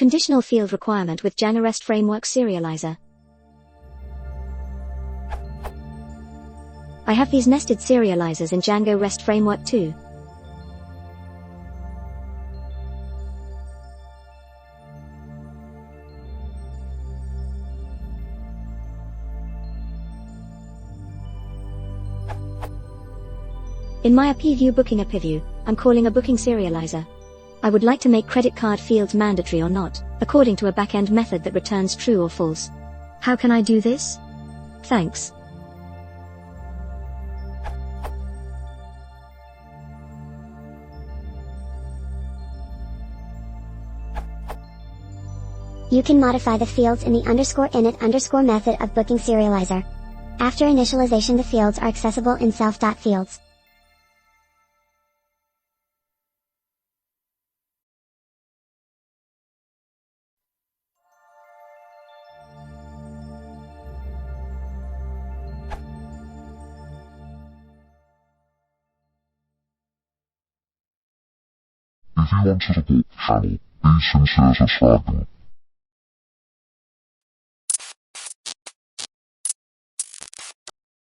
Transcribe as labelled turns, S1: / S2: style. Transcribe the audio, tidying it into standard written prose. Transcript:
S1: Conditional field requirement with DjangoRestFramework serializer. I have these nested serializers in DjangoRestFramework too. In my API view booking API view, I'm calling a booking serializer. I would like to make credit card fields mandatory or not, according to a backend method that returns true or false. How can I do this? Thanks.
S2: You can modify the fields in the _init_ method of booking serializer. After initialization, the fields are accessible in self.fields.
S3: If you want to support the channel, please consider subscribing.